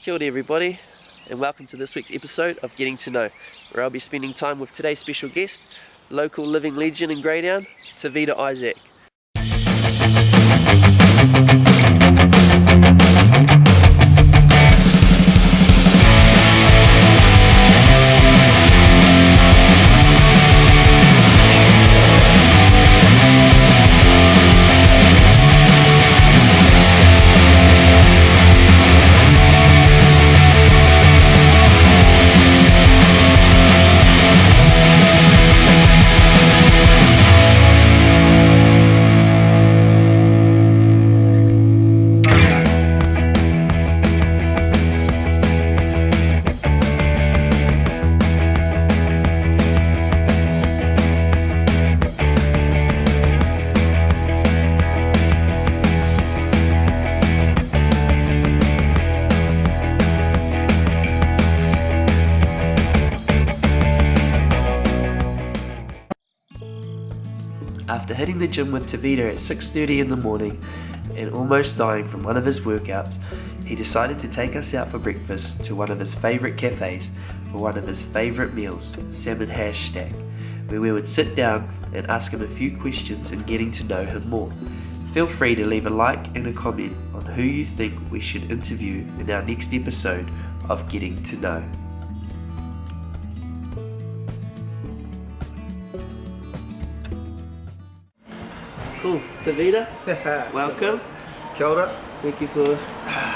Kia ora everybody, and welcome to this week's episode of Getting to Know, where I'll be spending time with today's special guest, local living legend in Greydown, Tavita Isaac. After hitting the gym with Tavita at 6:30 in the morning and almost dying from one of his workouts, he decided to take us out for breakfast to one of his favourite cafes for one of his favourite meals, salmon hash stack, where we would sit down and ask him a few questions and getting to know him more. Feel free to leave a like and a comment on who you think we should interview in our next episode of Getting to Know. Cool. Tavita, welcome. Kia ora. Thank you for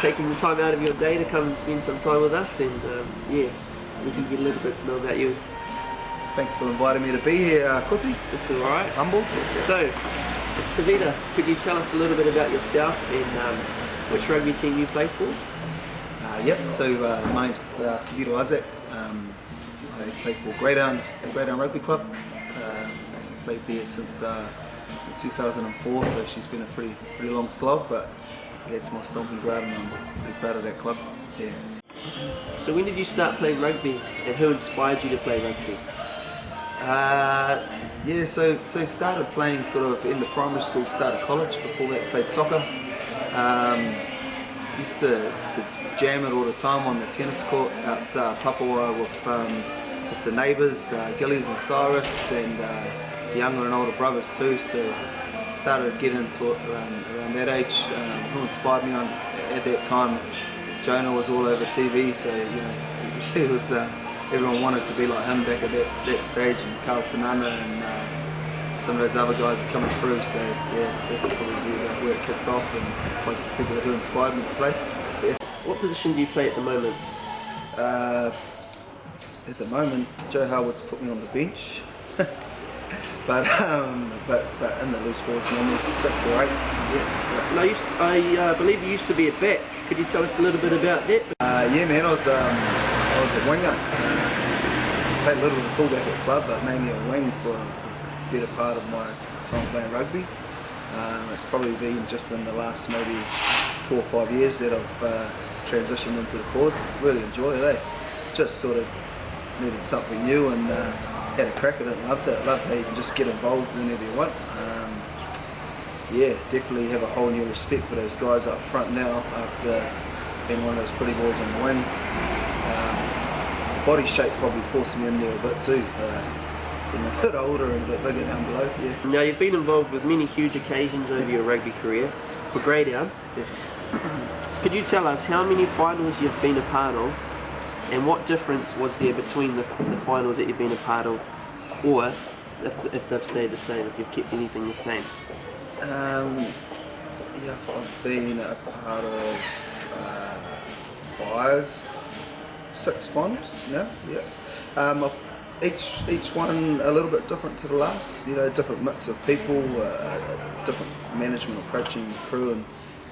taking the time out of your day to come and spend some time with us, and we can get a little bit to know about you. Thanks for inviting me to be here, Kuti. It's alright. Humble. So, Tavita, could you tell us a little bit about yourself and which rugby team you play for? So my name's Tavita Isaac. I play for Greydown Rugby Club. Played there since 2004, so she's been a pretty long slog, but yeah, it's my stomping ground and I'm pretty proud of that club. Yeah. So when did you start playing rugby and who inspired you to play rugby? So started playing sort of in the primary school, started college. Before that played soccer. Used to jam it all the time on the tennis court out Papua with the neighbours, Gillies and Cyrus, and younger and older brothers too, so started getting into it around that age. Who inspired me at that time, Jonah was all over TV, so he was everyone wanted to be like him back at that stage, and Carl Tanana and some of those other guys coming through, so yeah, that's probably where it kicked off and the closest people who inspired me to play. Yeah. What position do you play at the moment? At the moment, Joe Howard's put me on the bench. But in the loose forwards normally 6 or 8. Yeah. I believe you used to be a back. Could you tell us a little bit about that? Yeah, man, I was a winger. Played a little bit of fullback at club, but mainly a wing for a better part of my time playing rugby. It's probably been just in the last maybe 4 or 5 years that I've transitioned into the forwards. Really enjoy it, eh? Just sort of needed something new and had a crack at it and loved it. Loved how you can just get involved whenever you want. Definitely have a whole new respect for those guys up front now after being one of those pretty boys on the wing. Body shape probably forced me in there a bit too. Being a bit older and a bit bigger down below. Yeah. Now you've been involved with many huge occasions over your rugby career for Greydown. Yeah. Could you tell us how many finals you've been a part of, and what difference was there between the finals that you've been a part of, or if they've stayed the same, if you've kept anything the same? I've been a part of 5, 6 finals now. Yeah. Each one a little bit different to the last. Different mix of people, different management approaching the crew, and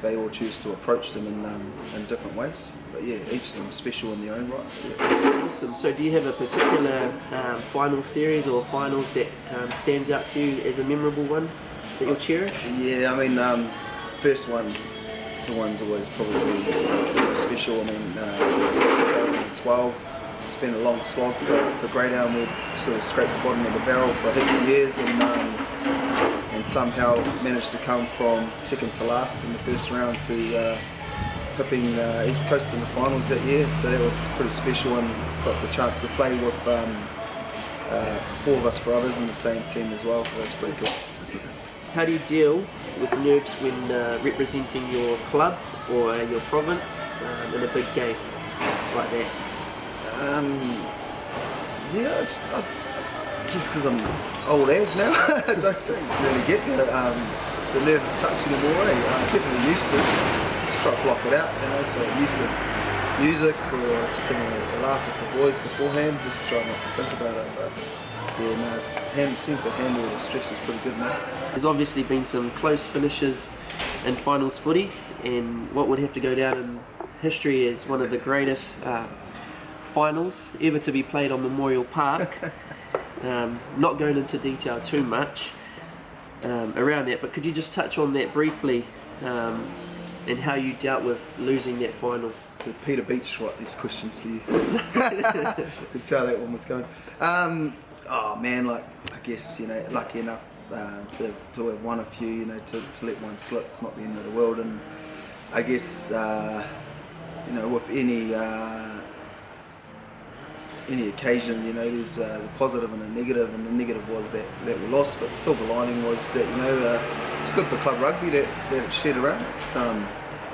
they all choose to approach them in different ways. But yeah, each of them special in their own rights. Yeah. Awesome. So do you have a particular final series or finals that stands out to you as a memorable one that you'll cherish? Yeah, I mean, first one, the one's always probably special. I mean, 2012, it's been a long slog for Greydown. We sort of scraped the bottom of the barrel for heaps of years, and somehow managed to come from second to last in the first round to pipping East Coast in the finals that year, so that was pretty special, and got the chance to play with 4 of us brothers in the same team as well, so that's pretty cool. How do you deal with nerves when representing your club or your province in a big game like that? Yeah, I guess because I'm old as now, I don't really get the nervous touch anymore. I'm definitely used to it. Just try to block it out, you know, so I'm used to music or just having a laugh with the boys beforehand, just try not to think about it. But yeah, no, seem to handle the stresses pretty good now. There's obviously been some close finishes in finals footy, and what would have to go down in history as one of the greatest finals ever to be played on Memorial Park. Not going into detail too much around that, but could you just touch on that briefly and how you dealt with losing that final? Did Peter Beach write these questions for you? Could tell that one was going. Oh man, like I guess, you know, lucky enough to have won a few, you know, to let one slip, it's not the end of the world. And I guess you know, with any occasion, you know, there's the positive and the negative, and the negative was that we lost, but the silver lining was that, you know, it's good for club rugby that it's shared around.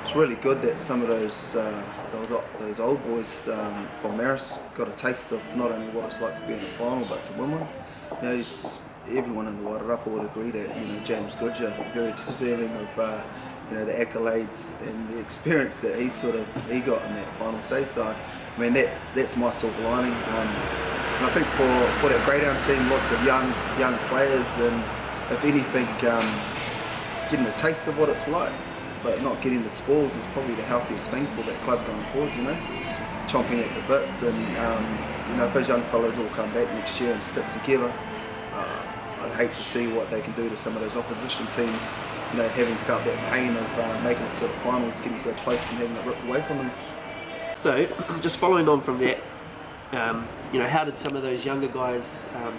It's really good that some of those old boys from Maris got a taste of not only what it's like to be in the final, but to win one. You know, everyone in the Wairarapa would agree that, you know, James Goodger very deserving of you know, the accolades and the experience that he got in that final stage. So I mean, that's my silver lining. And I think for that Greyhound team, lots of young players, and if anything, getting a taste of what it's like, but not getting the spoils is probably the healthiest thing for that club going forward, you know, chomping at the bits. And you know, if those young fellas all come back next year and stick together, I'd hate to see what they can do to some of those opposition teams, you know, having felt that pain of making it to the finals, getting so close and having it ripped away from them. So, just following on from that, you know, how did some of those younger guys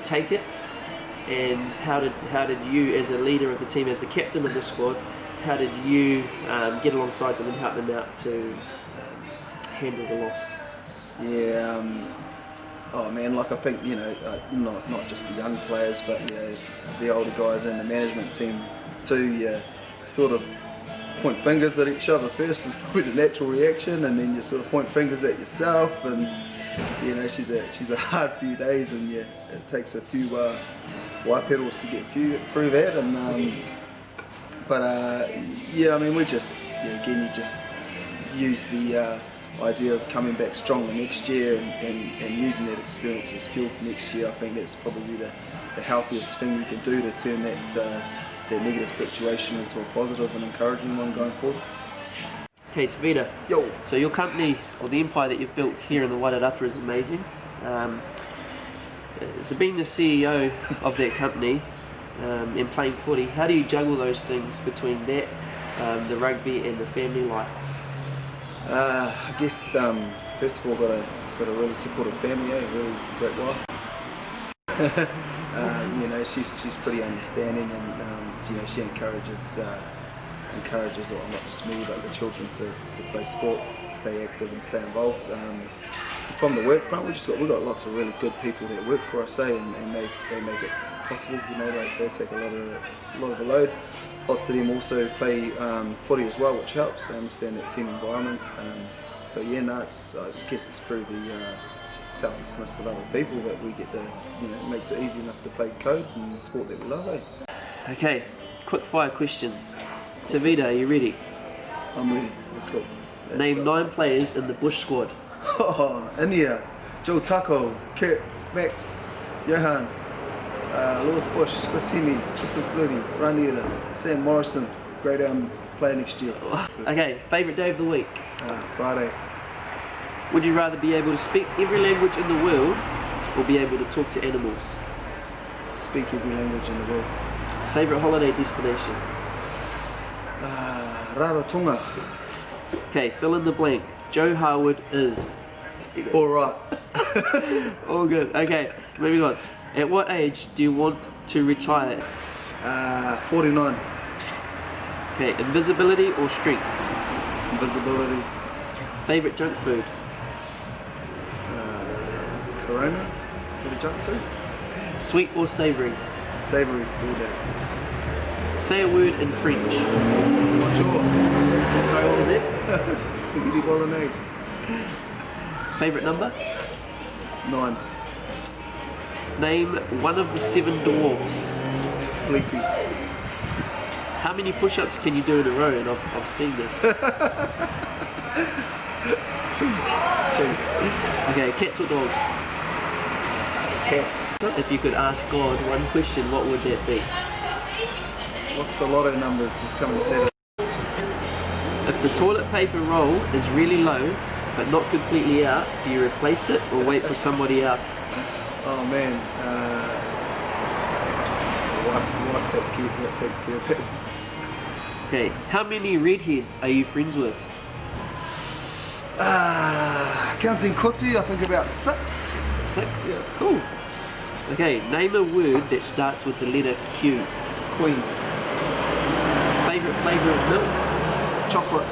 take it, and how did you, as a leader of the team, as the captain of the squad, how did you get alongside them and help them out to handle the loss? Yeah, oh man, like I think, you know, not just the young players, but, you know, the older guys and the management team too. Yeah, sort of point fingers at each other first is probably the natural reaction, and then you sort of point fingers at yourself. And you know, she's a hard few days, and yeah, it takes a few white petals to get through that. And yeah, I mean, we just, yeah, again, you just use the idea of coming back stronger next year, and using that experience as fuel for next year. I think that's probably the healthiest thing you can do to turn that negative situation into a positive and encouraging one going forward. Okay, Tavita. Yo. So your company, or the empire that you've built here in the Wairarapa, is amazing. So being the CEO of that company and playing footy, how do you juggle those things between that, the rugby, and the family life? I guess first of all, got a really supportive family, a really great wife. You know, she's pretty understanding, and you know, she encourages, or not just me, but the children to play sport, stay active and stay involved. From the work front, we've got lots of really good people that work for us, and they make it possible. You know, they take a lot of the load. Lots of them also play footy as well, which helps. They understand that team environment. But yeah, no, I guess it's through the selflessness of other people that we get you know, it makes it easy enough to play code and the sport that we love. Okay, quick fire questions. Tavita, are you ready? I'm ready. Let's go. Name 9 players in the Bush squad. Oh, India, Joe Taco, Kurt, Max, Johan, Lewis Bush, Chris Hemi, Tristan Flutie, Raniera, Sam Morrison, great player next year. Okay, favourite day of the week? Friday. Would you rather be able to speak every language in the world, or be able to talk to animals? Speak every language in the world. Favourite holiday destination? Rarotonga. Okay, fill in the blank. Joe Harwood is... Alright. All good. Okay, moving on. At what age do you want to retire? 49. Okay, invisibility or strength? Invisibility. Favourite junk food? Corona? Is that a junk food? Sweet or savoury? Savoury, all day. Say a word in French. Bonjour. Sorry, what was it? Spaghetti bolognese. Favourite number? 9. Name one of the 7 dwarfs. Sleepy. How many push-ups can you do in a row? And I've seen this. 2. Okay, cats or dogs? Cats. If you could ask God one question, what would that be? What's the lotto numbers this coming Saturday? If the toilet paper roll is really low, but not completely out, do you replace it or wait for somebody else? Oh man, wife takes care of it. Okay, how many redheads are you friends with? Counting Kuti, I think about 6. 6? Yeah. Cool. Okay, name a word that starts with the letter Q. Queen. Favourite flavour of milk? Chocolate.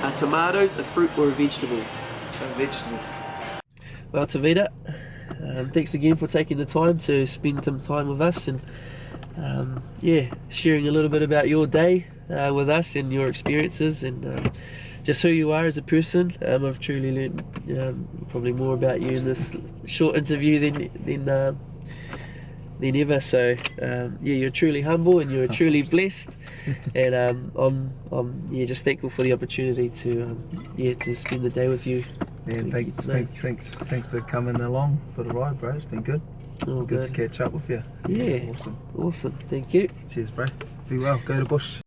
Are tomatoes a fruit or a vegetable? A vegetable. Well, Tavita, thanks again for taking the time to spend some time with us and sharing a little bit about your day with us and your experiences and just who you are as a person. I've truly learned probably more about you in this short interview than ever. So you're truly humble and you're truly blessed, and I'm just thankful for the opportunity to spend the day with you. Man, thanks for coming along for the ride, bro. It's been good. All good to catch up with you. Yeah. Awesome. Thank you. Cheers, bro. Be well. Go to bush.